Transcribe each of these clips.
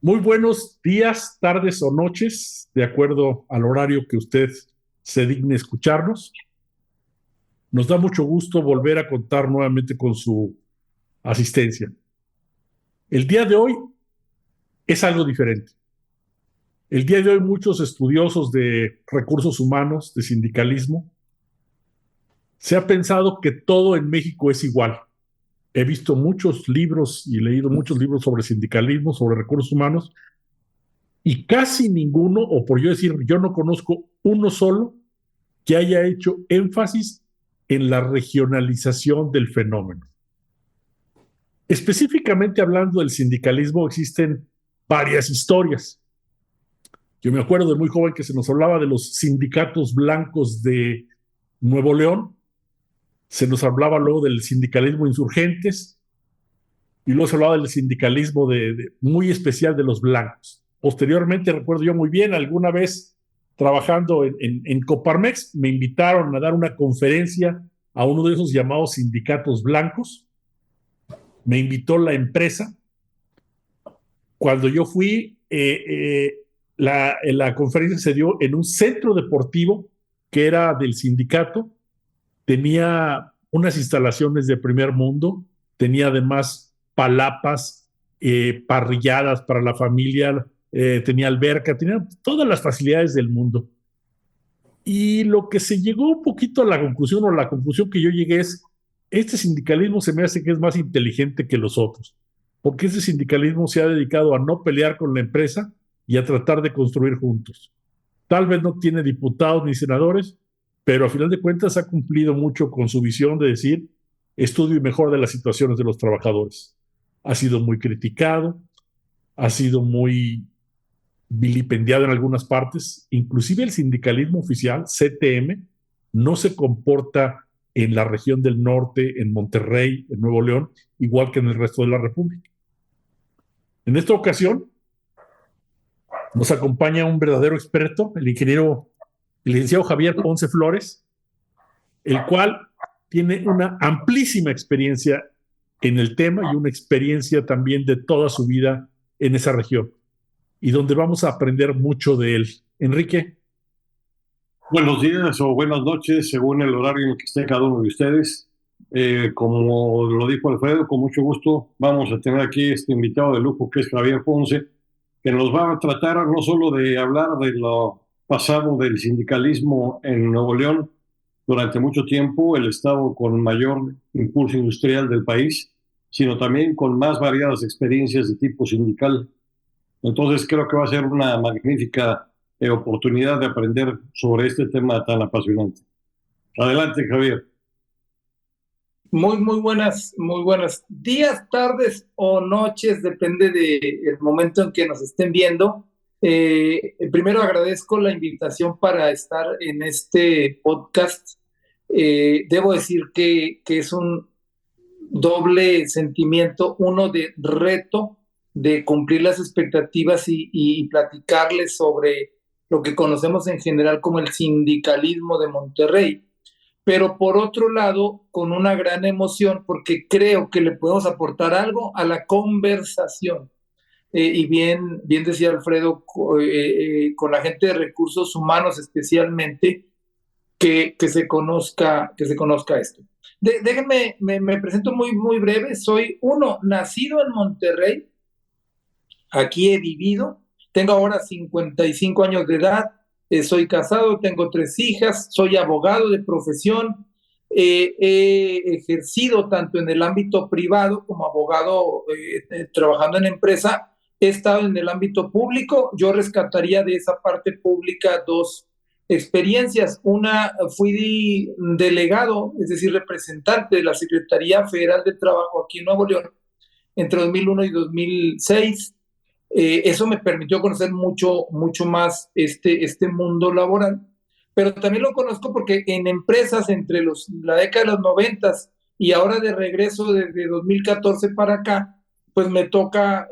Muy buenos días, tardes o noches, de acuerdo al horario que usted se digne escucharnos. Nos da mucho gusto volver a contar nuevamente con su asistencia. El día de hoy es algo diferente. El día de hoy muchos estudiosos de recursos humanos, de sindicalismo, se ha pensado que todo en México es igual. He visto muchos libros y leído muchos libros sobre sindicalismo, sobre recursos humanos, y casi ninguno, o por yo decir, yo no conozco uno solo que haya hecho énfasis en la regionalización del fenómeno. Específicamente hablando del sindicalismo, existen varias historias. Yo me acuerdo de muy joven que se nos hablaba de los sindicatos blancos de Nuevo León, se nos hablaba luego del sindicalismo insurgentes y luego se hablaba del sindicalismo muy especial de los blancos. Posteriormente, recuerdo yo muy bien, alguna vez trabajando en Coparmex, me invitaron a dar una conferencia a uno de esos llamados sindicatos blancos. Me invitó la empresa. Cuando yo fui, la conferencia se dio en un centro deportivo que era del sindicato. Tenía unas instalaciones de primer mundo, tenía además palapas, parrilladas para la familia, tenía alberca, tenía todas las facilidades del mundo. Y lo que se llegó un poquito a la conclusión, o la conclusión que yo llegué es, este sindicalismo se me hace que es más inteligente que los otros, porque este sindicalismo se ha dedicado a no pelear con la empresa y a tratar de construir juntos. Tal vez no tiene diputados ni senadores, pero a final de cuentas ha cumplido mucho con su visión de decir estudio y mejora de las situaciones de los trabajadores. Ha sido muy criticado, ha sido muy vilipendiado en algunas partes, inclusive el sindicalismo oficial, CTM, no se comporta en la región del norte, en Monterrey, en Nuevo León, igual que en el resto de la República. En esta ocasión nos acompaña un verdadero experto, el licenciado Javier Ponce Flores, el cual tiene una amplísima experiencia en el tema y una experiencia también de toda su vida en esa región, y donde vamos a aprender mucho de él. Enrique. Buenos días o buenas noches, según el horario en el que esté cada uno de ustedes. Como lo dijo Alfredo, con mucho gusto vamos a tener aquí este invitado de lujo que es Javier Ponce, que nos va a tratar no solo de hablar de lo pasado del sindicalismo en Nuevo León durante mucho tiempo, el estado con mayor impulso industrial del país, sino también con más variadas experiencias de tipo sindical. Entonces creo que va a ser una magnífica oportunidad de aprender sobre este tema tan apasionante. Adelante, Javier. Muy buenas días, tardes o noches, depende del momento en que nos estén viendo. Primero agradezco la invitación para estar en este podcast. Debo decir que es un doble sentimiento, uno de reto, de cumplir las expectativas y platicarles sobre lo que conocemos en general como el sindicalismo de Monterrey, pero por otro lado, con una gran emoción, porque creo que le podemos aportar algo a la conversación. Y bien decía Alfredo, con la gente de recursos humanos especialmente, que se conozca esto. Déjenme, me presento muy breve. Soy uno, nacido en Monterrey, aquí he vivido, tengo ahora 55 años de edad, soy casado, tengo 3 hijas, soy abogado de profesión, he ejercido tanto en el ámbito privado como abogado trabajando en empresa, he estado en el ámbito público. Yo rescataría de esa parte pública dos experiencias. Una, fui delegado, es decir, representante de la Secretaría Federal de Trabajo aquí en Nuevo León entre 2001 y 2006. Eso me permitió conocer mucho más este mundo laboral, pero también lo conozco porque en empresas entre la década de los 90 y ahora de regreso desde 2014 para acá, pues me toca,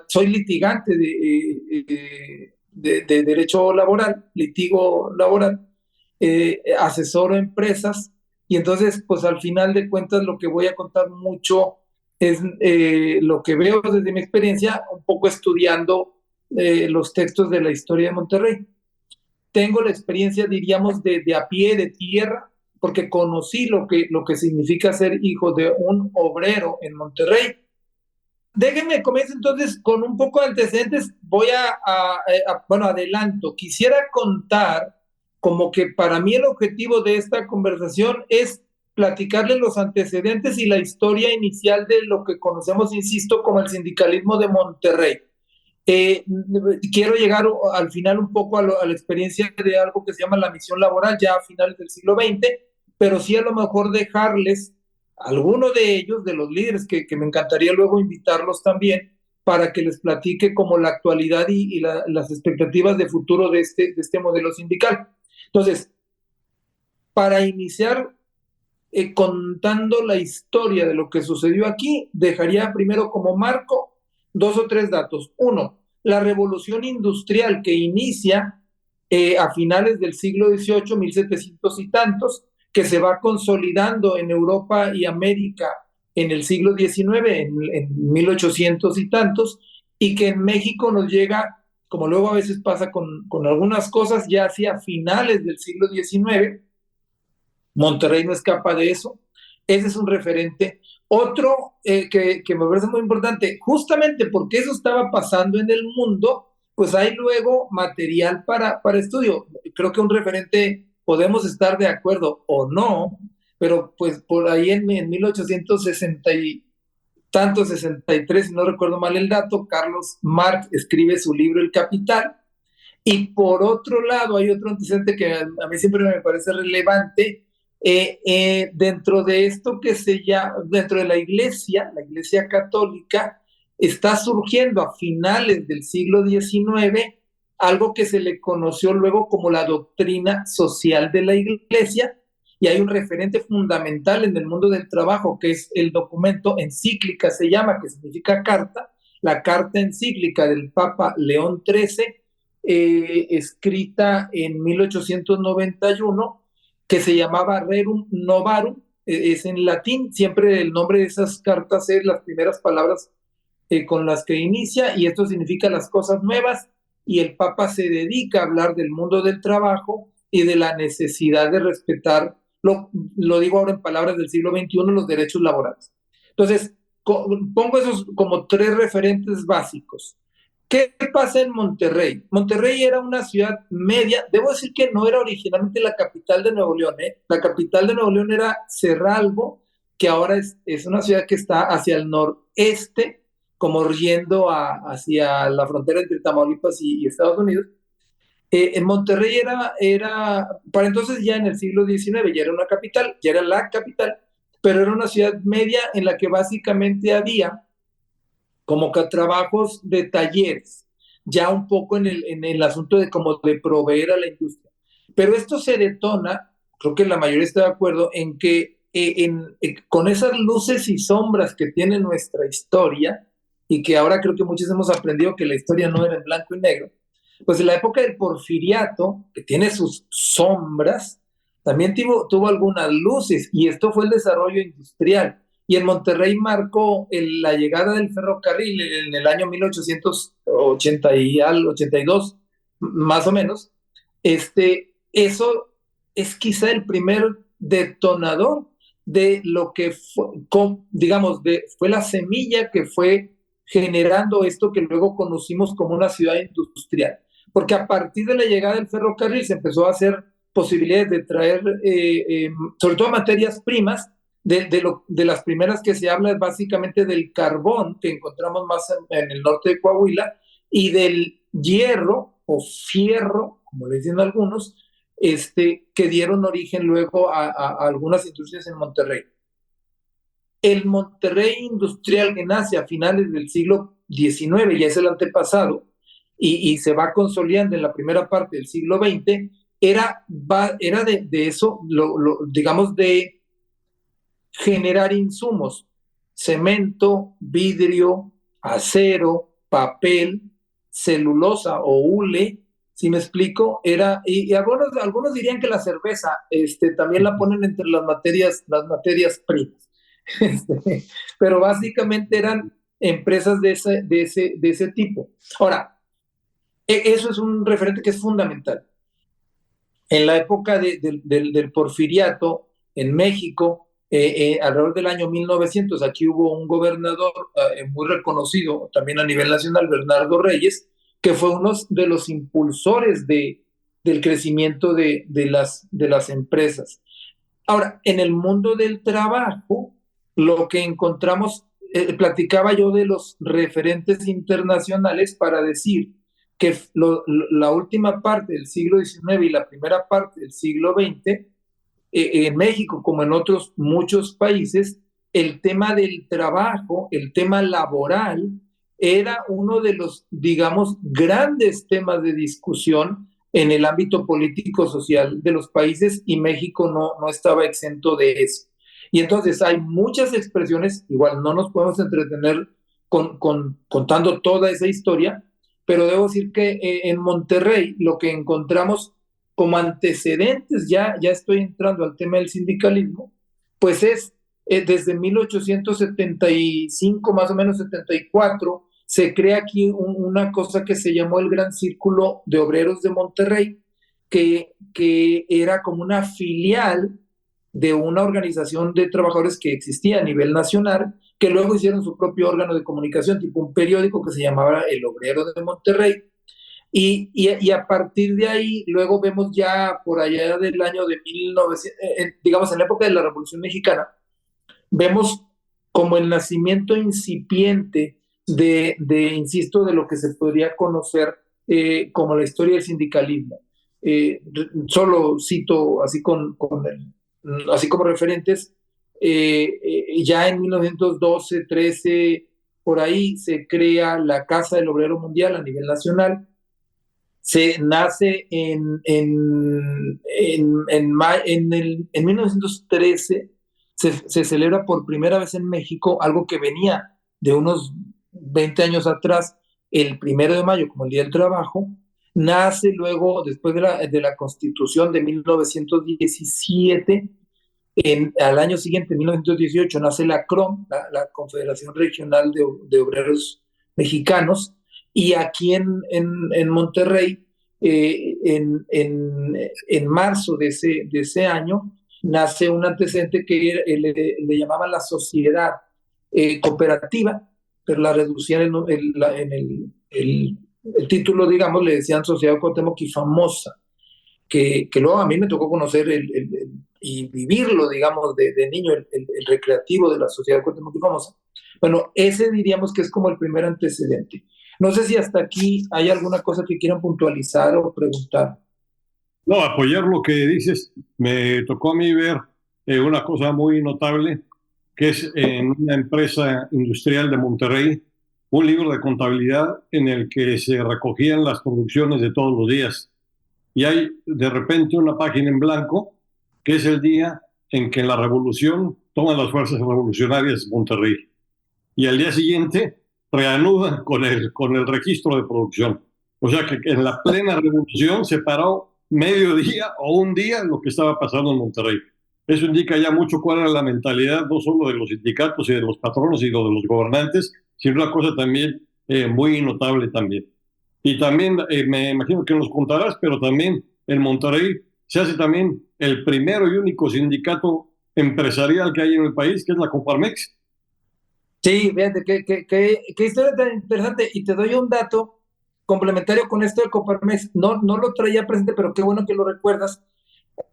soy litigante de derecho laboral, litigo laboral, asesoro empresas, y entonces pues al final de cuentas lo que voy a contar mucho Es lo que veo desde mi experiencia, un poco estudiando los textos de la historia de Monterrey. Tengo la experiencia, diríamos, de a pie, de tierra, porque conocí lo que significa ser hijo de un obrero en Monterrey. Déjenme comienzo entonces con un poco de antecedentes. Voy bueno, adelanto. Quisiera contar como que para mí el objetivo de esta conversación es platicarles los antecedentes y la historia inicial de lo que conocemos, insisto, como el sindicalismo de Monterrey. Eh, Quiero llegar al final un poco a la experiencia de algo que se llama la misión laboral ya a finales del siglo XX, pero sí a lo mejor dejarles alguno de ellos, de los líderes, que me encantaría luego invitarlos también para que les platique como la actualidad y las expectativas de futuro de este modelo sindical. Entonces, para iniciar contando la historia de lo que sucedió aquí, dejaría primero como marco dos o tres datos. Uno, la revolución industrial que inicia a finales del siglo XVIII, 1700 y tantos, que se va consolidando en Europa y América en el siglo XIX, en 1800 y tantos, y que en México nos llega, como luego a veces pasa con algunas cosas, ya hacia finales del siglo XIX. Monterrey no escapa de eso. Ese es un referente. Otro que me parece muy importante, justamente porque eso estaba pasando en el mundo, pues hay luego material para estudio. Creo que un referente podemos estar de acuerdo o no, pero pues por ahí en 1860 y tanto, 63, si no recuerdo mal el dato, Carlos Marx escribe su libro El Capital. Y por otro lado, hay otro antecedente que a mí siempre me parece relevante, dentro de esto que se llama, dentro de la iglesia católica, está surgiendo a finales del siglo XIX algo que se le conoció luego como la doctrina social de la iglesia, y hay un referente fundamental en el mundo del trabajo, que es el documento encíclica, se llama, que significa carta, la carta encíclica del Papa León XIII, escrita en 1891, que se llamaba Rerum Novarum, es en latín, siempre el nombre de esas cartas es las primeras palabras con las que inicia, y esto significa las cosas nuevas, y el Papa se dedica a hablar del mundo del trabajo y de la necesidad de respetar, lo digo ahora en palabras del siglo XXI, los derechos laborales. Entonces, pongo esos como tres referentes básicos. ¿Qué pasa en Monterrey? Monterrey era una ciudad media, debo decir que no era originalmente la capital de Nuevo León, ¿eh? La capital de Nuevo León era Cerralbo, que ahora es una ciudad que está hacia el noreste, como yendo hacia la frontera entre Tamaulipas y Estados Unidos. En Monterrey para entonces ya en el siglo XIX, ya era una capital, ya era la capital, pero era una ciudad media en la que básicamente había como que trabajos de talleres, ya un poco en el asunto de como de proveer a la industria. Pero esto se detona, creo que la mayoría está de acuerdo, en que con esas luces y sombras que tiene nuestra historia, y que ahora creo que muchos hemos aprendido que la historia no era en blanco y negro, pues en la época del porfiriato, que tiene sus sombras, también tuvo algunas luces, y esto fue el desarrollo industrial. Y en Monterrey marcó la llegada del ferrocarril en el año 1880 y al 82, más o menos. Eso es quizá el primer detonador de lo que fue, digamos, fue la semilla que fue generando esto que luego conocimos como una ciudad industrial. Porque a partir de la llegada del ferrocarril se empezó a hacer posibilidades de traer, sobre todo materias primas. De las primeras que se habla es básicamente del carbón, que encontramos más en el norte de Coahuila, y del hierro o fierro, como le dicen algunos, que dieron origen luego a algunas industrias en Monterrey. El Monterrey industrial que nace a finales del siglo XIX, ya es el antepasado, y se va consolidando en la primera parte del siglo XX, era de eso, digamos, de generar insumos, cemento, vidrio, acero, papel, celulosa o hule, si me explico, y algunos dirían que la cerveza también la ponen entre las materias primas. Pero básicamente eran empresas de ese tipo. Ahora, eso es un referente que es fundamental. En la época del porfiriato en México, alrededor del año 1900, aquí hubo un gobernador muy reconocido también a nivel nacional, Bernardo Reyes, que fue uno de los impulsores del crecimiento de las empresas. Ahora, en el mundo del trabajo, lo que encontramos, platicaba yo de los referentes internacionales para decir que la última parte del siglo XIX y la primera parte del siglo XX, en México como en otros muchos países, el tema del trabajo, el tema laboral, era uno de los, digamos, grandes temas de discusión en el ámbito político-social de los países, y México no estaba exento de eso. Y entonces hay muchas expresiones, igual no nos podemos entretener contando toda esa historia, pero debo decir que en Monterrey lo que encontramos como antecedentes, ya estoy entrando al tema del sindicalismo, pues es desde 1875, más o menos 74, se crea aquí una cosa que se llamó el Gran Círculo de Obreros de Monterrey, que era como una filial de una organización de trabajadores que existía a nivel nacional, que luego hicieron su propio órgano de comunicación, tipo un periódico que se llamaba El Obrero de Monterrey. Y a partir de ahí, luego vemos ya por allá del año de 1900, digamos en la época de la Revolución Mexicana, vemos como el nacimiento incipiente insisto, de lo que se podría conocer como la historia del sindicalismo. Solo cito así, así como referentes, ya en 1912, 13, por ahí se crea la Casa del Obrero Mundial a nivel nacional. Se nace en 1913, se celebra por primera vez en México algo que venía de unos 20 años atrás, el 1 de mayo como el Día del Trabajo. Nace luego, después de la Constitución de 1917, al año siguiente, en 1918, nace la CROM, la Confederación Regional de Obreros Mexicanos, y aquí en Monterrey, en marzo de ese año, nace un antecedente que le llamaban la sociedad cooperativa, pero la reducían el título, digamos, le decían Sociedad Cuauhtémoc y Famosa, que luego a mí me tocó conocer y vivirlo, digamos, de niño, el recreativo de la Sociedad Cuauhtémoc y Famosa. Bueno, ese diríamos que es como el primer antecedente. No sé si hasta aquí hay alguna cosa que quieran puntualizar o preguntar. No, apoyar lo que dices. Me tocó a mí ver una cosa muy notable, que es en una empresa industrial de Monterrey, un libro de contabilidad en el que se recogían las producciones de todos los días. Y hay de repente una página en blanco, que es el día en que la revolución toman las fuerzas revolucionarias de Monterrey. Y al día siguiente reanudan con el registro de producción. O sea que en la plena revolución se paró medio día o un día lo que estaba pasando en Monterrey. Eso indica ya mucho cuál era la mentalidad, no solo de los sindicatos y de los patronos y de los gobernantes, sino una cosa también muy notable también. Y también me imagino que nos contarás, pero también en Monterrey se hace también el primero y único sindicato empresarial que hay en el país, que es la Coparmex. Sí, fíjate, qué historia tan interesante. Y te doy un dato complementario con esto de Coparmex. No lo traía presente, pero qué bueno que lo recuerdas.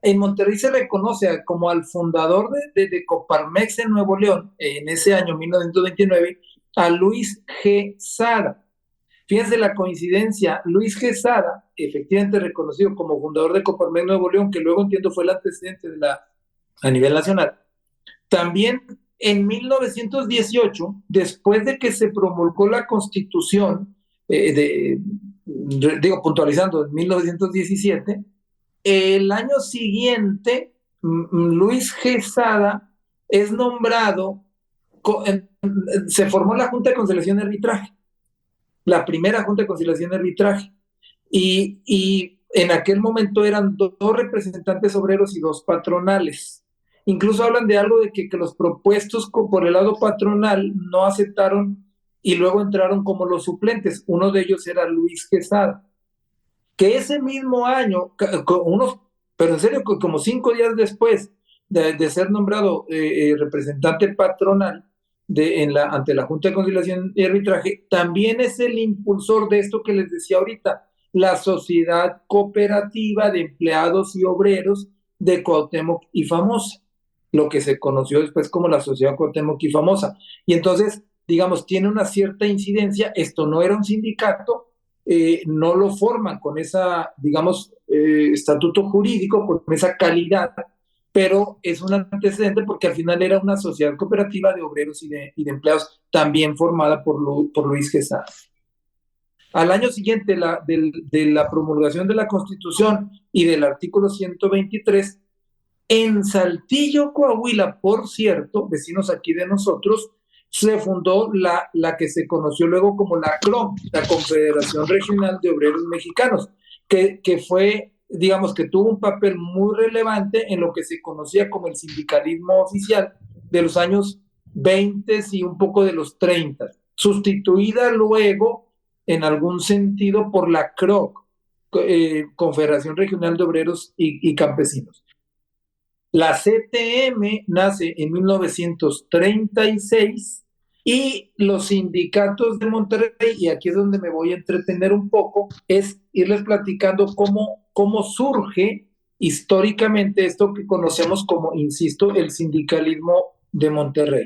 En Monterrey se reconoce como al fundador de Coparmex en Nuevo León, en ese año 1929, a Luis G. Sada. Fíjense la coincidencia, Luis G. Sada, efectivamente reconocido como fundador de Coparmex Nuevo León, que luego entiendo fue el antecedente a nivel nacional. También en 1918, después de que se promulgó la Constitución, digo, puntualizando, en 1917, el año siguiente, Luis G. Sada es nombrado, se formó la Junta de Conciliación y Arbitraje, la primera Junta de Conciliación y Arbitraje, y en aquel momento eran dos representantes obreros y dos patronales. Incluso hablan de algo de que los propuestos por el lado patronal no aceptaron y luego entraron como los suplentes. Uno de ellos era Luis Quesada, que ese mismo año, pero en serio, como 5 días después de ser nombrado representante patronal ante la Junta de Conciliación y Arbitraje, también es el impulsor de esto que les decía ahorita, la Sociedad Cooperativa de Empleados y Obreros de Cuauhtémoc y Famosa, lo que se conoció después como la Sociedad Cuauhtémoc y Famosa. Y entonces, digamos, tiene una cierta incidencia. Esto no era un sindicato, no lo forman con esa, digamos, estatuto jurídico, con esa calidad, pero es un antecedente porque al final era una sociedad cooperativa de obreros y de empleados, también formada por Luis Quesada. Al año siguiente de la promulgación de la Constitución y del artículo 123, en Saltillo, Coahuila, por cierto, vecinos aquí de nosotros, se fundó la que se conoció luego como la CROM, la Confederación Regional de Obreros Mexicanos, que fue, digamos, que tuvo un papel muy relevante en lo que se conocía como el sindicalismo oficial de los años 20 y un poco de los 30, sustituida luego en algún sentido por la CROC, Confederación Regional de Obreros y Campesinos. La CTM nace en 1936 y los sindicatos de Monterrey, y aquí es donde me voy a entretener un poco, es irles platicando cómo surge históricamente esto que conocemos como, insisto, el sindicalismo de Monterrey.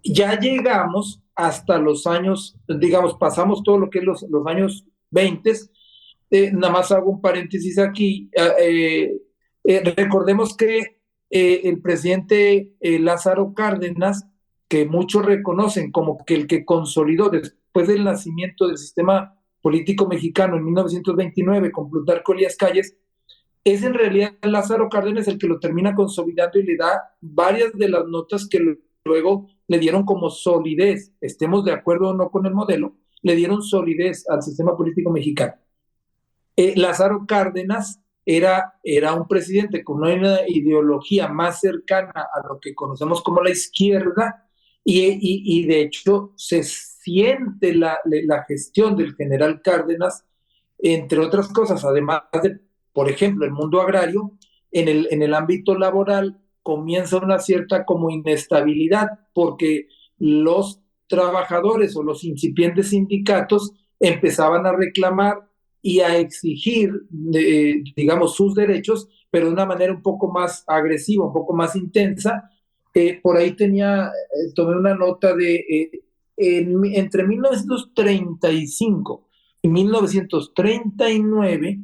Ya llegamos hasta los años, digamos, pasamos todo lo que es los años 20. Nada más hago un paréntesis aquí. Recordemos que el presidente Lázaro Cárdenas, que muchos reconocen como que el que consolidó después del nacimiento del sistema político mexicano en 1929 con Plutarco Elías Calles, es en realidad Lázaro Cárdenas el que lo termina consolidando y le da varias de las notas que luego le dieron como solidez, estemos de acuerdo o no con el modelo, le dieron solidez al sistema político mexicano. Lázaro Cárdenas era un presidente con una ideología más cercana a lo que conocemos como la izquierda, y de hecho se siente la gestión del general Cárdenas, entre otras cosas, además de, por ejemplo, el mundo agrario, en el ámbito laboral comienza una cierta como inestabilidad, porque los trabajadores o los incipientes sindicatos empezaban a reclamar y a exigir, digamos, sus derechos, pero de una manera un poco más agresiva, un poco más intensa. Por ahí tomé una nota entre 1935 y 1939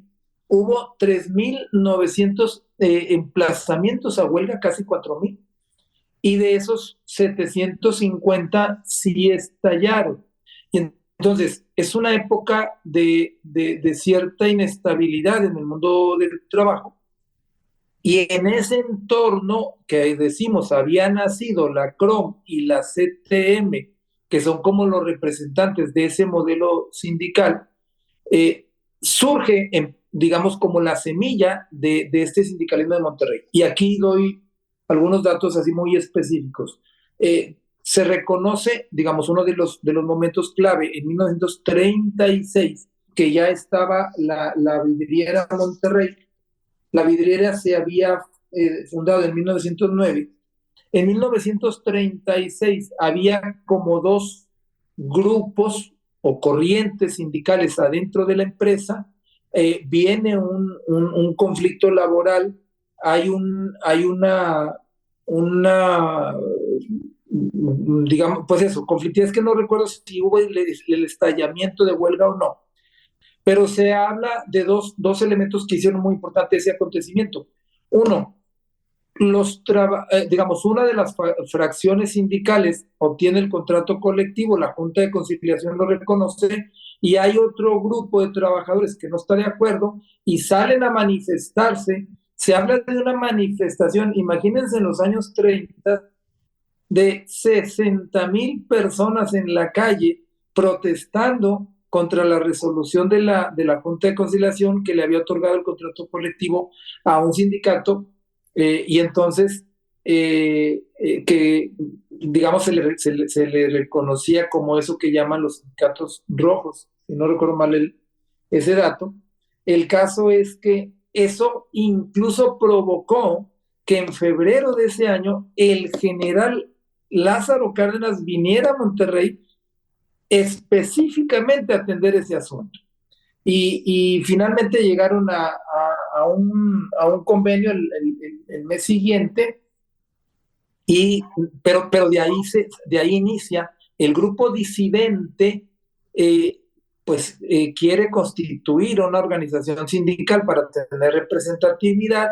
hubo 3.900 emplazamientos a huelga, casi 4.000, y de esos 750 sí estallaron. Y entonces, es una época de cierta inestabilidad en el mundo del trabajo, y en ese entorno que decimos había nacido la CROM y la CTM, que son como los representantes de ese modelo sindical, surge, digamos, como la semilla de este sindicalismo de Monterrey. Y aquí doy algunos datos así muy específicos. Se reconoce, digamos, uno de los momentos clave en 1936, que ya estaba la vidriera Monterrey. La vidriera se había fundado en 1909. En 1936 había como dos grupos o corrientes sindicales adentro de la empresa. Viene un conflicto laboral, hay una digamos, pues eso, conflictividad. Es que no recuerdo si hubo el estallamiento de huelga o no, pero se habla de dos elementos que hicieron muy importante ese acontecimiento. Uno, digamos, una de las fracciones sindicales obtiene el contrato colectivo, la Junta de Conciliación lo reconoce, y hay otro grupo de trabajadores que no está de acuerdo y salen a manifestarse. Se habla de una manifestación, imagínense, en los años 30, de 60,000 personas en la calle protestando contra la resolución de la Junta de Conciliación que le había otorgado el contrato colectivo a un sindicato. Y entonces que, digamos, se le reconocía como eso que llaman los sindicatos rojos, si no recuerdo mal ese dato. El caso es que eso incluso provocó que en febrero de ese año el general Lázaro Cárdenas viniera a Monterrey específicamente a atender ese asunto. Y finalmente llegaron a un convenio el mes siguiente, pero de ahí inicia el grupo disidente, quiere constituir una organización sindical para tener representatividad.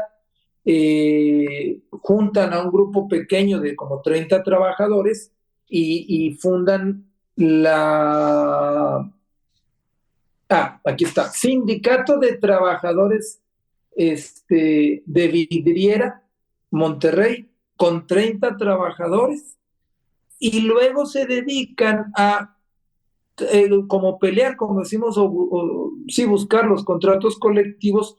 Juntan a un grupo pequeño de como 30 trabajadores y fundan aquí está, Sindicato de Trabajadores de Vidriera, Monterrey, con 30 trabajadores, y luego se dedican a como pelear, como decimos, sí, buscar los contratos colectivos,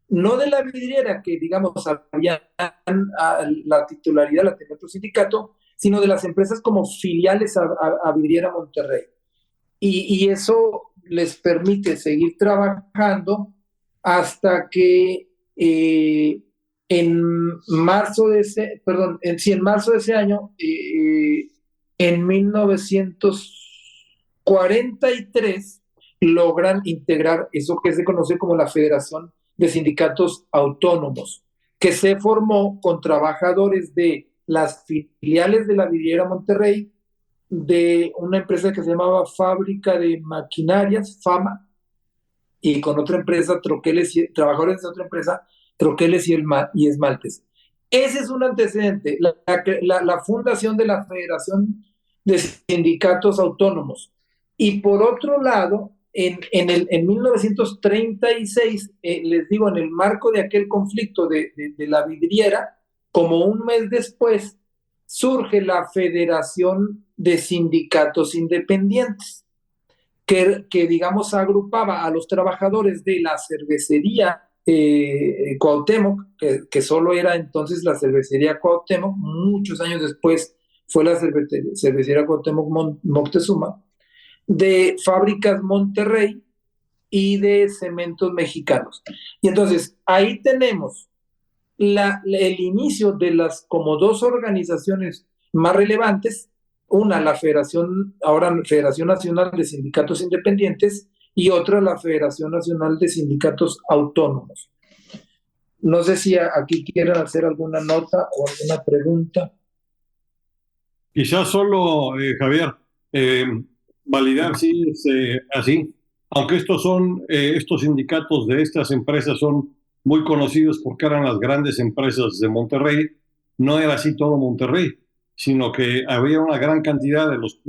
no de la vidriera, que digamos habían la titularidad, la tenía otro sindicato, sino de las empresas como filiales a Vidriera Monterrey. Y eso les permite seguir trabajando hasta que en marzo de ese año, en 1943, logran integrar eso que se conoce como la Federación de Sindicatos Autónomos, que se formó con trabajadores de las filiales de la Vidriera Monterrey, de una empresa que se llamaba Fábrica de Maquinarias, FAMA, y con otra empresa, trabajadores de otra empresa, Troqueles y Esmaltes. Ese es un antecedente, la fundación de la Federación de Sindicatos Autónomos. Y por otro lado, en 1936, les digo, en el marco de aquel conflicto de la vidriera, como un mes después, surge la Federación de Sindicatos Independientes, que digamos agrupaba a los trabajadores de la cervecería Cuauhtémoc, que solo era entonces la cervecería Cuauhtémoc. Muchos años después fue la cervecería Cuauhtémoc Moctezuma, de Fábricas Monterrey y de Cementos Mexicanos. Y entonces ahí tenemos el inicio de las como dos organizaciones más relevantes, una la ahora Federación Nacional de Sindicatos Independientes, y otra la Federación Nacional de Sindicatos Autónomos. No sé si aquí quieren hacer alguna nota o alguna pregunta. Quizás solo, Javier, validar si es así, aunque estos sindicatos de estas empresas son muy conocidos porque eran las grandes empresas de Monterrey. No era así todo Monterrey, sino que había una gran cantidad de los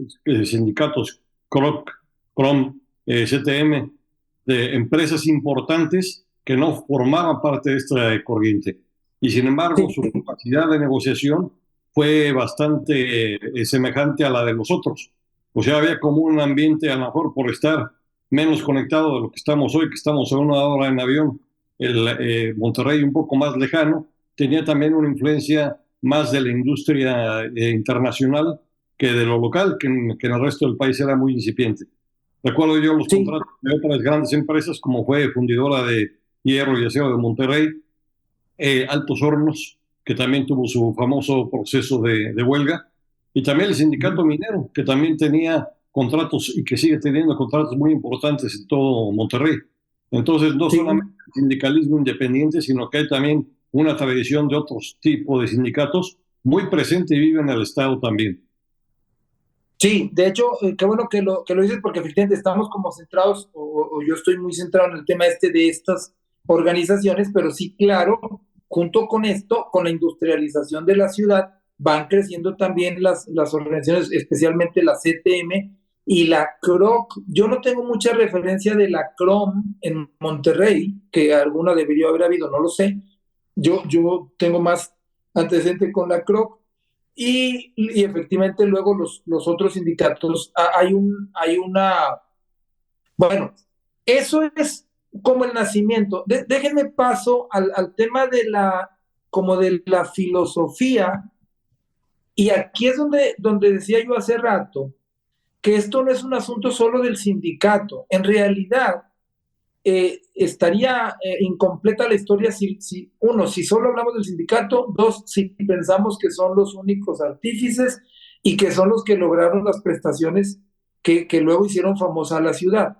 sindicatos CROM, CTM, de empresas importantes que no formaban parte de esta corriente. Y sin embargo, su capacidad de negociación fue bastante semejante a la de los otros. O sea, había como un ambiente, a lo mejor por estar menos conectado de lo que estamos hoy, que estamos a 1 hora en avión, Monterrey un poco más lejano, tenía también una influencia más de la industria internacional que de lo local, que en el resto del país era muy incipiente. Recuerdo yo los contratos de otras grandes empresas, como fue Fundidora de Hierro y Acero de Monterrey, Altos Hornos, que también tuvo su famoso proceso de huelga, y también el sindicato minero, que también tenía contratos y que sigue teniendo contratos muy importantes en todo Monterrey. Entonces, no solamente el sindicalismo independiente, sino que hay también una tradición de otros tipos de sindicatos muy presente y vive en el Estado también. Sí, de hecho, qué bueno que lo dices, porque efectivamente estamos como centrados, o yo estoy muy centrado en el tema de estas organizaciones, pero sí, claro, junto con esto, con la industrialización de la ciudad, van creciendo también las organizaciones, especialmente la CTM y la CROC. Yo no tengo mucha referencia de la CROM en Monterrey, que alguna debería haber habido, no lo sé. Yo tengo más antecedente con la CROC. Y efectivamente luego los otros sindicatos, bueno, eso es como el nacimiento. Déjenme paso al tema como de la filosofía Y aquí es donde decía yo hace rato que esto no es un asunto solo del sindicato. En realidad, estaría incompleta la historia si solo hablamos del sindicato, dos, si pensamos que son los únicos artífices y que son los que lograron las prestaciones que luego hicieron famosa a la ciudad.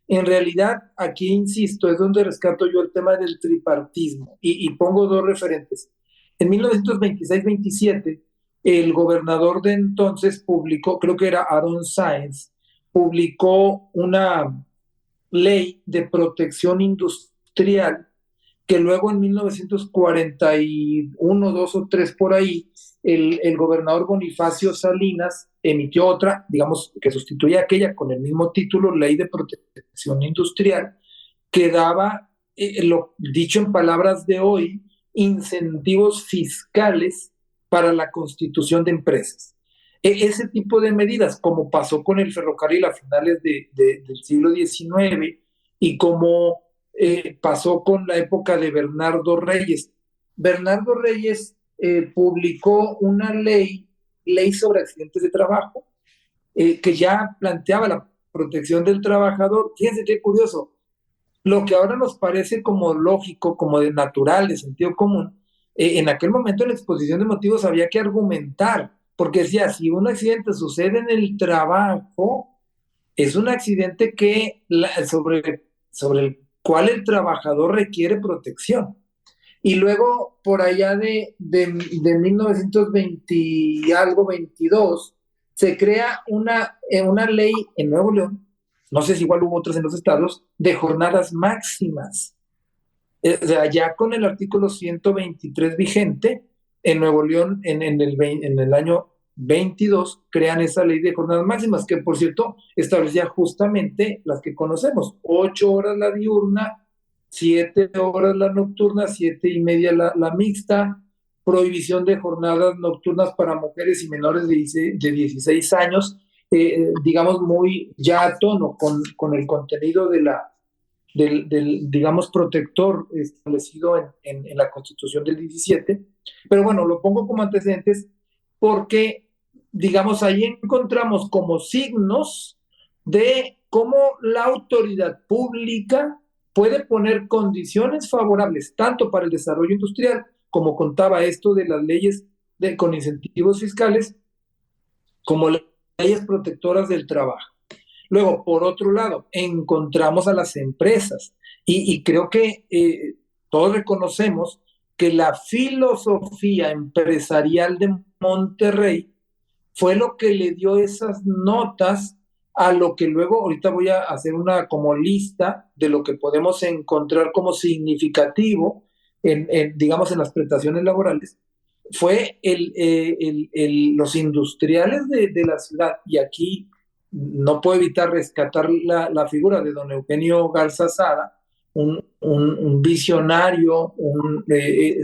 En realidad, aquí insisto, es donde rescato yo el tema del tripartismo y pongo dos referentes. En 1926-27, el gobernador de entonces publicó, creo que era Aaron Sáenz, publicó una ley de protección industrial que luego en 1941, 2 o 3 por ahí, el gobernador Bonifacio Salinas emitió otra, digamos, que sustituía aquella con el mismo título, Ley de Protección Industrial, que daba, lo dicho en palabras de hoy, incentivos fiscales para la constitución de empresas. Ese tipo de medidas, como pasó con el ferrocarril a finales del siglo XIX y como pasó con la época de Bernardo Reyes. Bernardo Reyes publicó una ley sobre accidentes de trabajo, que ya planteaba la protección del trabajador. Fíjense qué curioso, lo que ahora nos parece como lógico, como de natural, de sentido común, en aquel momento en la exposición de motivos había que argumentar, porque decía, si un accidente sucede en el trabajo, es un accidente sobre el cual el trabajador requiere protección. Y luego, por allá de 1920 y algo, 22, se crea una ley en Nuevo León, no sé si igual hubo otras en los estados, de jornadas máximas. O sea, ya con el artículo 123 vigente, en Nuevo León, en el año 22, crean esa ley de jornadas máximas, que por cierto establecía justamente las que conocemos: 8 horas la diurna, 7 horas la nocturna, 7:30 la mixta, prohibición de jornadas nocturnas para mujeres y menores de 16 años, digamos, muy ya a tono con el contenido digamos, protector establecido en la Constitución del 17. Pero bueno, lo pongo como antecedentes porque, digamos, ahí encontramos como signos de cómo la autoridad pública puede poner condiciones favorables tanto para el desarrollo industrial, como contaba esto de las leyes con incentivos fiscales, como leyes protectoras del trabajo. Luego, por otro lado, encontramos a las empresas y creo que todos reconocemos que la filosofía empresarial de Monterrey fue lo que le dio esas notas a lo que luego, ahorita voy a hacer una como lista de lo que podemos encontrar como significativo digamos, en las prestaciones laborales. Fue los industriales de la ciudad, y aquí no puedo evitar rescatar la figura de don Eugenio Garza Sada, un visionario,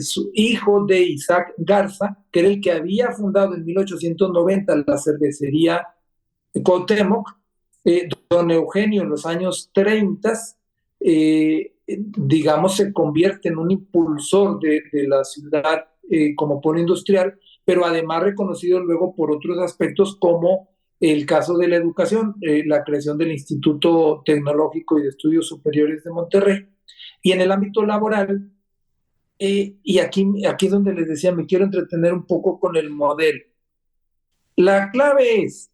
su hijo de Isaac Garza, que era el que había fundado en 1890 la cervecería Cuauhtémoc. Don Eugenio en los años 30, digamos, se convierte en un impulsor de la ciudad como polo industrial, pero además reconocido luego por otros aspectos como el caso de la educación, la creación del Instituto Tecnológico y de Estudios Superiores de Monterrey. Y en el ámbito laboral, y aquí es donde les decía, me quiero entretener un poco con el modelo. La clave es,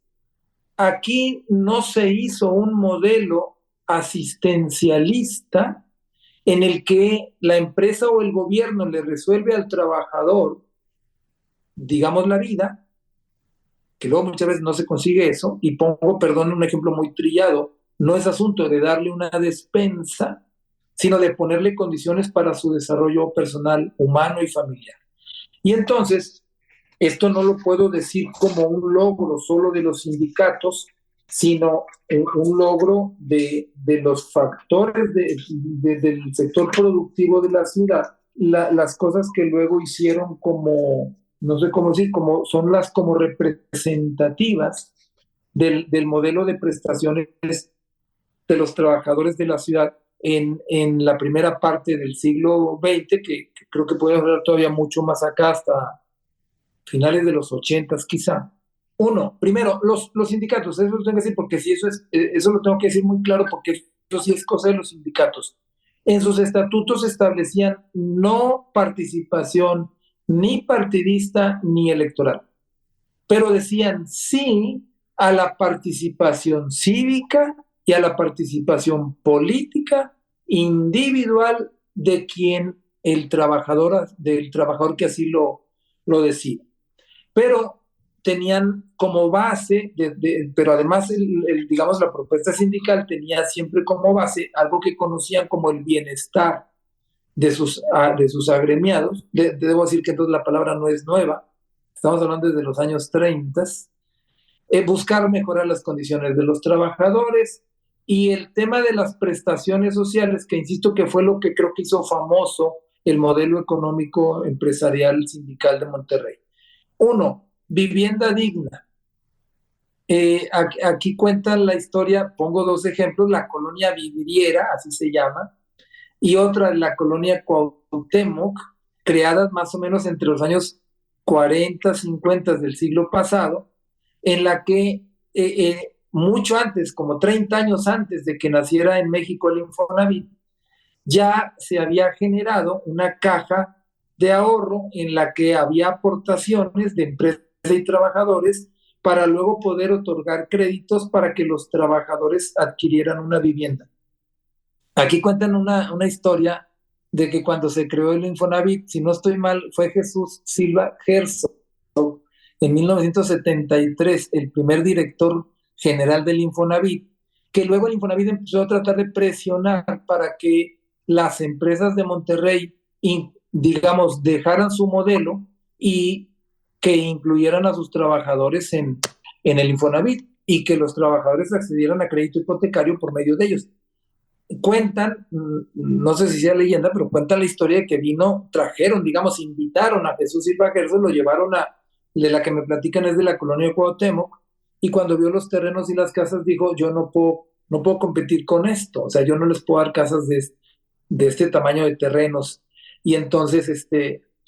aquí no se hizo un modelo asistencialista en el que la empresa o el gobierno le resuelve al trabajador, digamos, la vida, que luego muchas veces no se consigue eso, y pongo, perdón, un ejemplo muy trillado, no es asunto de darle una despensa, sino de ponerle condiciones para su desarrollo personal, humano y familiar. Y entonces, esto no lo puedo decir como un logro solo de los sindicatos, sino un logro de los factores del sector productivo de la ciudad, las cosas que luego hicieron como, no sé cómo decir, como son las como representativas del modelo de prestaciones de los trabajadores de la ciudad en la primera parte del siglo XX, que creo que puede hablar todavía mucho más acá, finales de los 80 quizá. Uno, primero, los sindicatos, eso lo tengo que decir porque si eso lo tengo que decir muy claro porque eso sí es cosa de los sindicatos. En sus estatutos establecían no participación ni partidista ni electoral, pero decían sí a la participación cívica y a la participación política individual de quien del trabajador que así lo decide. Pero tenían como base, pero además, digamos, la propuesta sindical tenía siempre como base algo que conocían como el bienestar de sus agremiados. Debo decir que entonces la palabra no es nueva, estamos hablando desde los años 30, buscar mejorar las condiciones de los trabajadores y el tema de las prestaciones sociales, que insisto que fue lo que creo que hizo famoso el modelo económico empresarial sindical de Monterrey. Uno, vivienda digna. Aquí cuentan la historia, pongo dos ejemplos, la colonia Vidriera, así se llama, y otra, la colonia Cuauhtémoc, creadas más o menos entre los años 40, 50 del siglo pasado, en la que mucho antes, como 30 años antes de que naciera en México el Infonavit, ya se había generado una caja de ahorro en la que había aportaciones de empresas y trabajadores para luego poder otorgar créditos para que los trabajadores adquirieran una vivienda. Aquí cuentan una historia de que cuando se creó el Infonavit, si no estoy mal, fue Jesús Silva Herzog, en 1973, el primer director general del Infonavit, que luego el Infonavit empezó a tratar de presionar para que las empresas de Monterrey, digamos, dejaran su modelo y que incluyeran a sus trabajadores en el Infonavit y que los trabajadores accedieran a crédito hipotecario por medio de ellos. Cuentan, no sé si sea leyenda, pero cuentan la historia de que trajeron, digamos, invitaron a Jesús Silva Herzog, lo llevaron de la que me platican es de la colonia de Cuauhtémoc, y cuando vio los terrenos y las casas dijo, yo no puedo competir con esto, o sea, yo no les puedo dar casas de este tamaño de terrenos, y entonces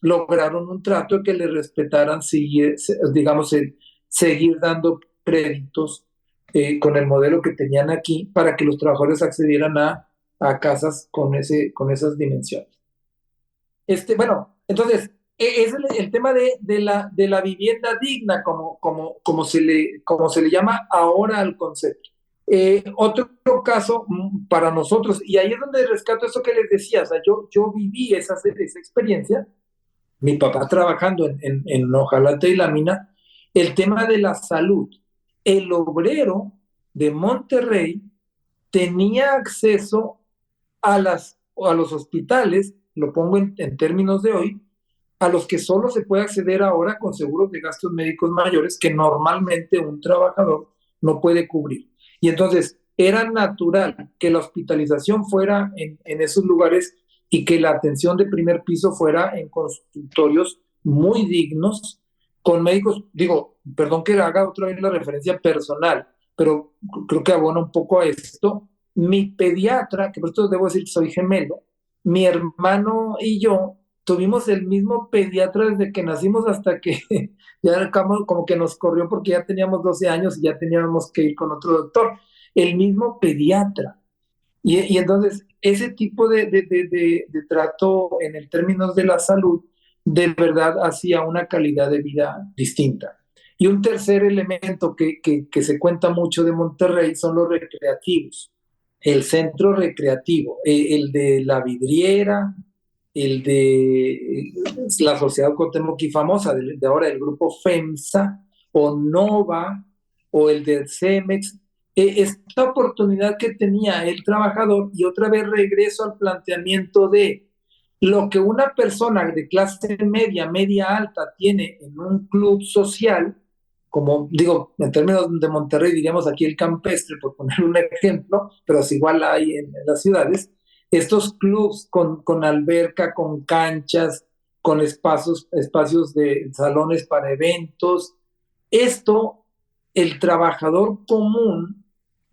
lograron un trato que le respetaran, digamos, seguir dando créditos con el modelo que tenían aquí para que los trabajadores accedieran a casas con esas dimensiones. Bueno, entonces, es el tema de la vivienda digna, como se le llama ahora al concepto. Otro caso para nosotros, y ahí es donde rescato eso que les decía, o sea, yo viví esa experiencia, mi papá trabajando en hojalata y lámina, el tema de la salud. El obrero de Monterrey tenía acceso a los hospitales, lo pongo en términos de hoy, a los que solo se puede acceder ahora con seguros de gastos médicos mayores que normalmente un trabajador no puede cubrir. Y entonces era natural que la hospitalización fuera en esos lugares y que la atención de primer piso fuera en consultorios muy dignos, con médicos, digo, perdón que haga otra vez la referencia personal, pero creo que abona un poco a esto. Mi pediatra, que por esto debo decir que soy gemelo, mi hermano y yo tuvimos el mismo pediatra desde que nacimos hasta que ya como que nos corrió porque ya teníamos 12 años y ya teníamos que ir con otro doctor. El mismo pediatra. Y entonces, ese tipo de trato en el términos de la salud, de verdad hacía una calidad de vida distinta. Y un tercer elemento que se cuenta mucho de Monterrey son los recreativos. El centro recreativo, el de La Vidriera, el de la Sociedad Cuauhtémoc y famosa, de ahora el grupo FEMSA, o NOVA, o el de CEMEX, esta oportunidad que tenía el trabajador, y otra vez regreso al planteamiento de lo que una persona de clase media, media alta tiene en un club social, como digo, en términos de Monterrey diríamos aquí el campestre, por poner un ejemplo, pero es igual hay en las ciudades, estos clubs con alberca, con canchas, con espacios de salones para eventos, esto el trabajador común,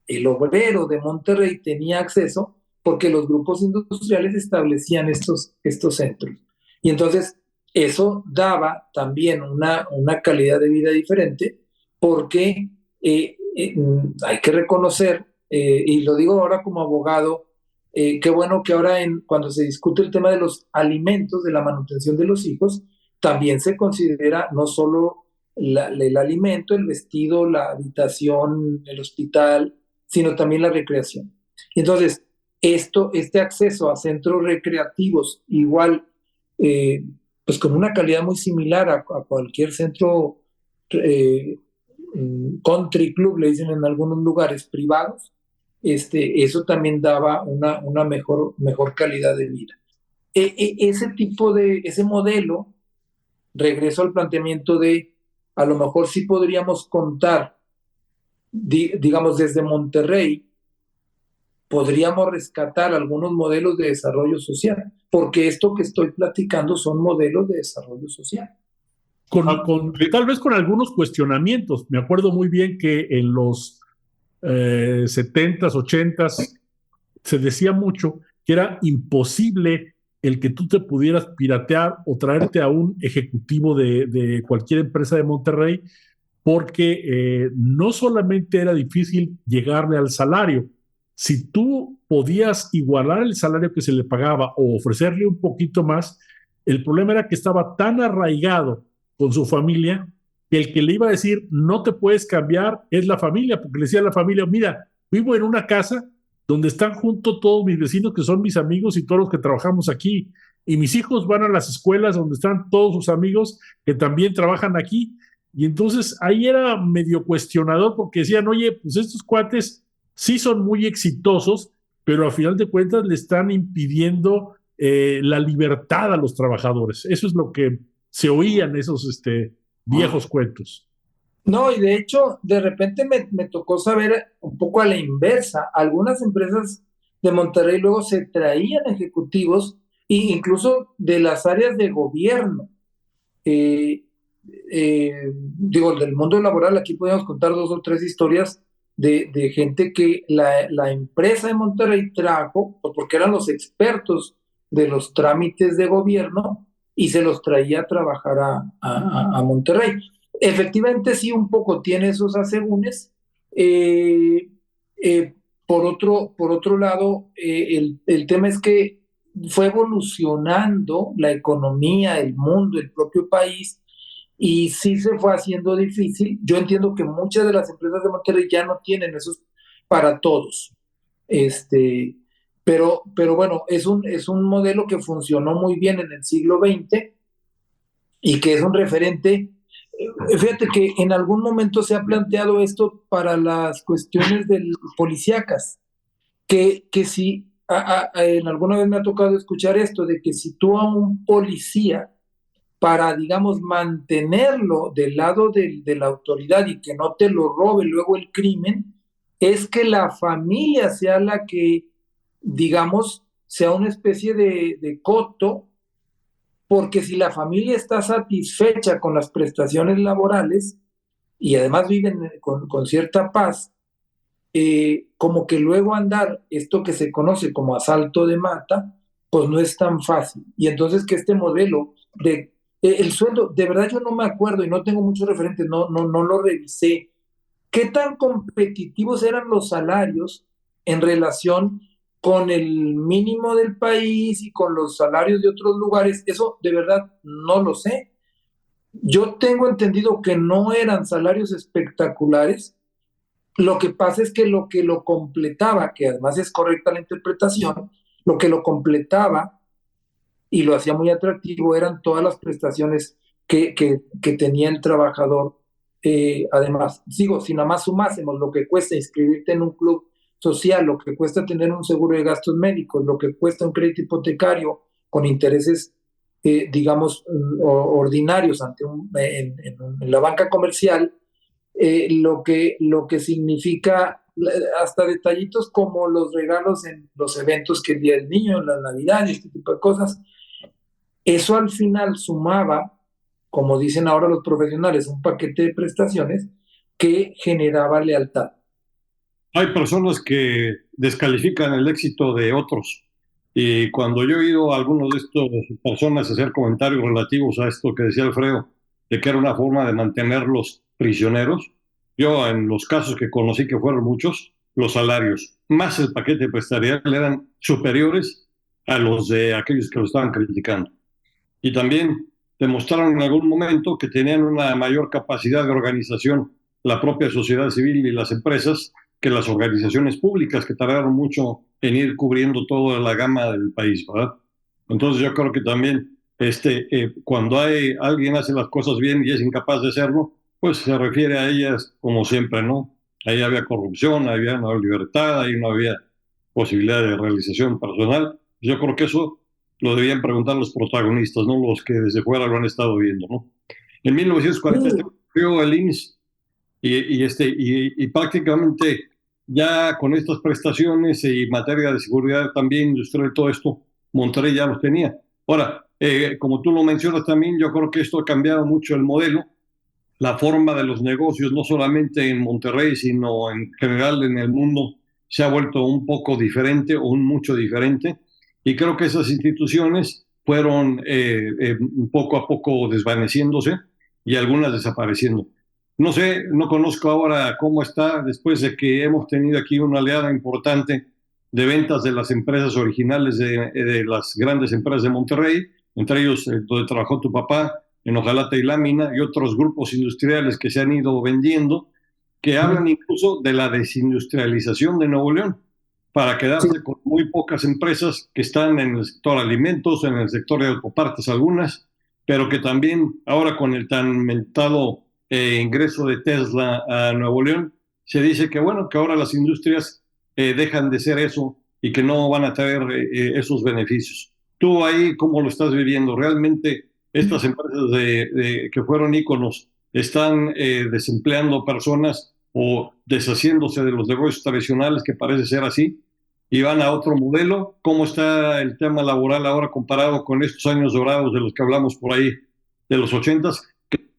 el obrero de Monterrey tenía acceso porque los grupos industriales establecían estos centros. Y entonces Eso daba también una calidad de vida diferente porque hay que reconocer, y lo digo ahora como abogado, qué bueno que ahora cuando se discute el tema de los alimentos, de la manutención de los hijos, también se considera no solo el alimento, el vestido, la habitación, el hospital, sino también la recreación. Entonces, este acceso a centros recreativos, igual, eh, pues con una calidad muy similar a cualquier centro eh, country club, le dicen en algunos lugares privados, eso también daba una mejor calidad de vida. Ese modelo, regreso al planteamiento de, a lo mejor sí podríamos contar, digamos, desde Monterrey, podríamos rescatar algunos modelos de desarrollo social, porque esto que estoy platicando son modelos de desarrollo social. Tal vez con algunos cuestionamientos. Me acuerdo muy bien que en los 70s, 80s, se decía mucho que era imposible el que tú te pudieras piratear o traerte a un ejecutivo de cualquier empresa de Monterrey, porque no solamente era difícil llegarle al salario, si tú podías igualar el salario que se le pagaba o ofrecerle un poquito más, el problema era que estaba tan arraigado con su familia que el que le iba a decir no te puedes cambiar es la familia, porque le decía a la familia, mira, vivo en una casa donde están juntos todos mis vecinos que son mis amigos y todos los que trabajamos aquí, y mis hijos van a las escuelas donde están todos sus amigos que también trabajan aquí, y entonces ahí era medio cuestionador porque decían, oye, pues estos cuates sí son muy exitosos, pero a final de cuentas le están impidiendo la libertad a los trabajadores. Eso es lo que se oía en esos viejos cuentos. No, y de hecho, de repente me tocó saber un poco a la inversa. Algunas empresas de Monterrey luego se traían ejecutivos, e incluso de las áreas de gobierno. Eh, Digo, del mundo laboral, aquí podemos contar dos o tres historias de gente que la empresa de Monterrey trajo, porque eran los expertos de los trámites de gobierno, y se los traía a trabajar a Monterrey. Efectivamente, sí, un poco tiene esos asegúnes. Eh, por otro lado, el tema es que fue evolucionando la economía, el mundo, el propio país, y sí se fue haciendo difícil. Yo entiendo que muchas de las empresas de Monterrey ya no tienen esos para todos. Este, pero bueno, es un modelo que funcionó muy bien en el siglo XX y que es un referente. Fíjate que en algún momento se ha planteado esto para las cuestiones policíacas, que si en alguna vez me ha tocado escuchar esto, de que si tú a un policía, para, digamos, mantenerlo del lado de la autoridad y que no te lo robe luego el crimen, es que la familia sea la que, digamos, sea una especie de coto, porque si la familia está satisfecha con las prestaciones laborales y además viven con cierta paz, como que luego andar esto que se conoce como asalto de mata, pues no es tan fácil. Y entonces que este modelo el sueldo, de verdad yo no me acuerdo y no tengo muchos referentes, no lo revisé. ¿Qué tan competitivos eran los salarios en relación con el mínimo del país y con los salarios de otros lugares? Eso de verdad no lo sé. Yo tengo entendido que no eran salarios espectaculares. Lo que pasa es que lo que lo completaba, que además es correcta la interpretación, lo que lo completaba y lo hacía muy atractivo eran todas las prestaciones que tenía el trabajador. Además, digo, si nada más sumásemos lo que cuesta inscribirte en un club social, lo que cuesta tener un seguro de gastos médicos, lo que cuesta un crédito hipotecario con intereses, digamos, ordinarios en la banca comercial, lo que significa hasta detallitos como los regalos en los eventos que el Día del Niño, la Navidad y este tipo de cosas. Eso al final sumaba, como dicen ahora los profesionales, un paquete de prestaciones que generaba lealtad. Hay personas que descalifican el éxito de otros Y cuando yo he oído a algunos de estos personas hacer comentarios relativos a esto que decía Alfredo, de que era una forma de mantenerlos prisioneros, yo en los casos que conocí, que fueron muchos, los salarios más el paquete empresarial eran superiores a los de aquellos que lo estaban criticando. Y también demostraron en algún momento que tenían una mayor capacidad de organización la propia sociedad civil y las empresas que las organizaciones públicas, que tardaron mucho en ir cubriendo toda la gama del país, ¿verdad? Entonces yo creo que también cuando alguien hace las cosas bien y es incapaz de hacerlo, pues se refiere a ellas como siempre, ¿no? Ahí había corrupción, había no había libertad, ahí no había posibilidad de realización personal. Yo creo que eso lo debían preguntar los protagonistas, no los que desde fuera lo han estado viendo, ¿no? En 1943 creó el IMSS y prácticamente ya con estas prestaciones y materia de seguridad también industrial y todo esto, Monterrey ya los tenía. Ahora, como tú lo mencionas también, yo creo que esto ha cambiado mucho el modelo, la forma de los negocios, no solamente en Monterrey, sino en general en el mundo, se ha vuelto un poco diferente o un mucho diferente. Y creo que esas instituciones fueron poco a poco desvaneciéndose y algunas desapareciendo. No sé, no conozco ahora cómo está después de que hemos tenido aquí una oleada importante de ventas de las empresas originales de las grandes empresas de Monterrey, entre ellos donde trabajó tu papá, en hojalata y lámina, y otros grupos industriales que se han ido vendiendo, que hablan incluso de la desindustrialización de Nuevo León, para Sí. quedarse con muy pocas empresas que están en el sector alimentos, en el sector de autopartes algunas, pero que también ahora con el tan mentado ingreso de Tesla a Nuevo León, se dice que bueno, que ahora las industrias dejan de ser eso y que no van a traer esos beneficios. ¿Tú ahí cómo lo estás viviendo? ¿Realmente estas empresas que fueron íconos están desempleando personas o deshaciéndose de los negocios tradicionales, que parece ser así, y van a otro modelo? ¿Cómo está el tema laboral ahora comparado con estos años dorados de los que hablamos por ahí de los ochentas?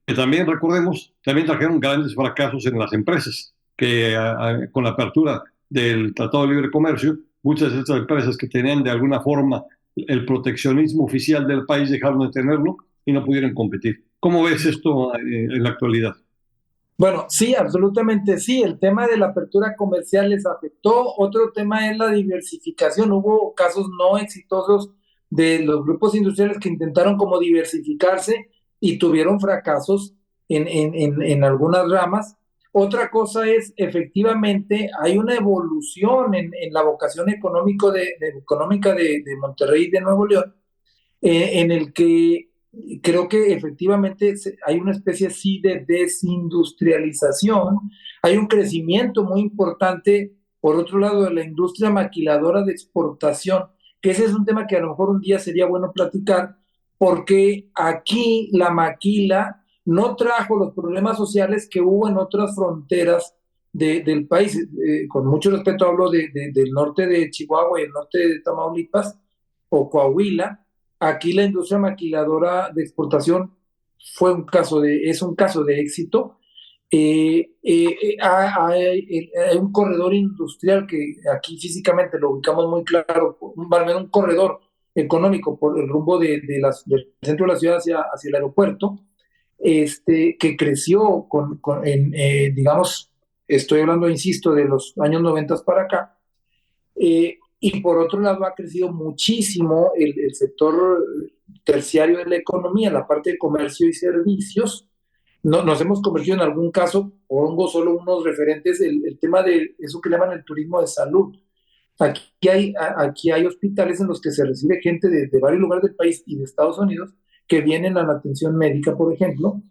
Que también recordemos, también trajeron grandes fracasos en las empresas, que con la apertura del Tratado de Libre Comercio, muchas de estas empresas que tenían de alguna forma el proteccionismo oficial del país dejaron de tenerlo y no pudieron competir. ¿Cómo ves esto en la actualidad? Bueno, sí, absolutamente sí. El tema de la apertura comercial les afectó. Otro tema es la diversificación. Hubo casos no exitosos de los grupos industriales que intentaron como diversificarse y tuvieron fracasos en algunas ramas. Otra cosa es, efectivamente, hay una evolución en la vocación económica de Monterrey y de Nuevo León, en el que creo que efectivamente hay una especie sí de desindustrialización, hay un crecimiento muy importante, por otro lado, de la industria maquiladora de exportación, que ese es un tema que a lo mejor un día sería bueno platicar, porque aquí la maquila no trajo los problemas sociales que hubo en otras fronteras del país. Con mucho respeto hablo del norte de Chihuahua y el norte de Tamaulipas o Coahuila. Aquí la industria maquiladora de exportación es un caso de éxito. Hay un corredor industrial que aquí físicamente lo ubicamos muy claro, un corredor económico por el rumbo del centro de la ciudad hacia el aeropuerto, que creció digamos, estoy hablando, insisto, de los años 90 para acá. Y por otro lado, ha crecido muchísimo el sector terciario de la economía, la parte de comercio y servicios. No, nos hemos convertido en algún caso, pongo solo unos referentes, el tema de eso que llaman el turismo de salud. Aquí hay hospitales en los que se recibe gente de varios lugares del país y de Estados Unidos que vienen a la atención médica, por ejemplo,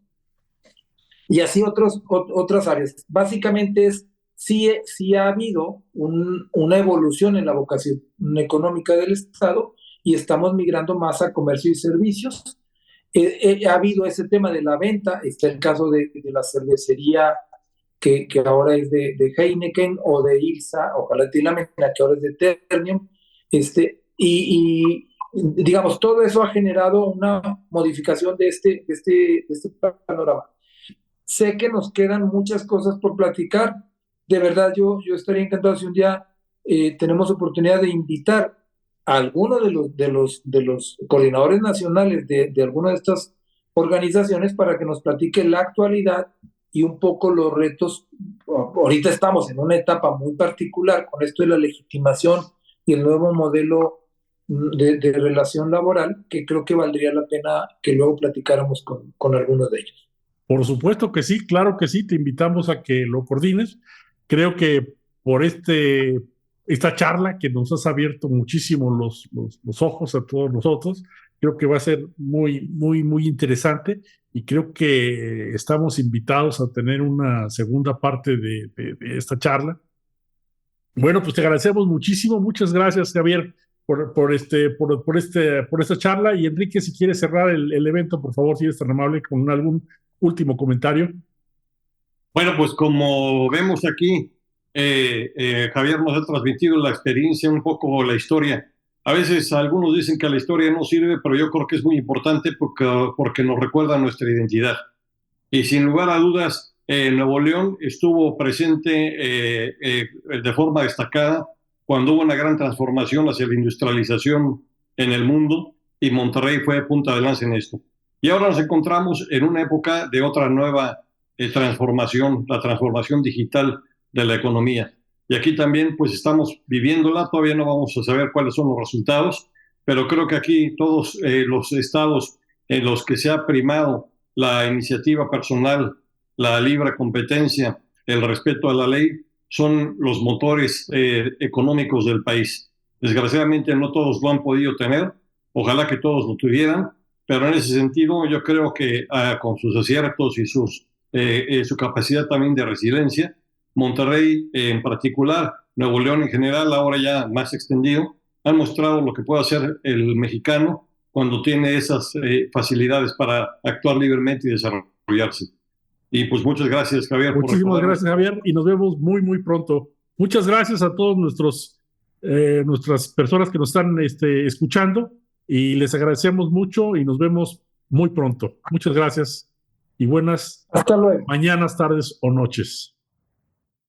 y así otras áreas. Básicamente sí ha habido una evolución en la vocación económica del Estado y estamos migrando más a comercio y servicios. Ha habido ese tema de la venta, está el caso de la cervecería que ahora es de Heineken o de ILSA, ojalá la Mena, que ahora es de Ternium, digamos, todo eso ha generado una modificación de este panorama. Sé que nos quedan muchas cosas por platicar. De verdad, yo estaría encantado si un día tenemos oportunidad de invitar a alguno de los coordinadores nacionales de alguna de estas organizaciones para que nos platique la actualidad y un poco los retos. Ahorita estamos en una etapa muy particular con esto de la legitimación y el nuevo modelo de relación laboral, que creo que valdría la pena que luego platicáramos con algunos de ellos. Por supuesto que sí, claro que sí, te invitamos a que lo coordines. Creo que por esta charla que nos has abierto muchísimo los ojos a todos nosotros, creo que va a ser muy, muy, muy interesante y creo que estamos invitados a tener una segunda parte de esta charla. Bueno, pues te agradecemos muchísimo. Muchas gracias, Javier, por esta charla. Y Enrique, si quieres cerrar el evento, por favor, si eres tan amable, con algún último comentario. Bueno, pues como vemos aquí, Javier nos ha transmitido la experiencia, un poco la historia. A veces algunos dicen que la historia no sirve, pero yo creo que es muy importante porque nos recuerda nuestra identidad. Y sin lugar a dudas, Nuevo León estuvo presente de forma destacada cuando hubo una gran transformación hacia la industrialización en el mundo, y Monterrey fue punta de lanza en esto. Y ahora nos encontramos en una época de otra nueva transformación, la transformación digital de la economía. Y aquí también pues estamos viviéndola, todavía no vamos a saber cuáles son los resultados, pero creo que aquí todos los estados en los que se ha primado la iniciativa personal, la libre competencia, el respeto a la ley, son los motores económicos del país. Desgraciadamente no todos lo han podido tener, ojalá que todos lo tuvieran, pero en ese sentido yo creo que con sus aciertos y su capacidad también de resiliencia, Monterrey en particular, Nuevo León en general, ahora ya más extendido, han mostrado lo que puede hacer el mexicano cuando tiene esas facilidades para actuar libremente y desarrollarse. Y pues muchas gracias, Javier. Muchísimas gracias, Javier, y nos vemos muy, muy pronto. Muchas gracias a todos nuestras personas que nos están escuchando, y les agradecemos mucho y nos vemos muy pronto. Muchas gracias y buenas Hasta luego. mañanas, tardes o noches.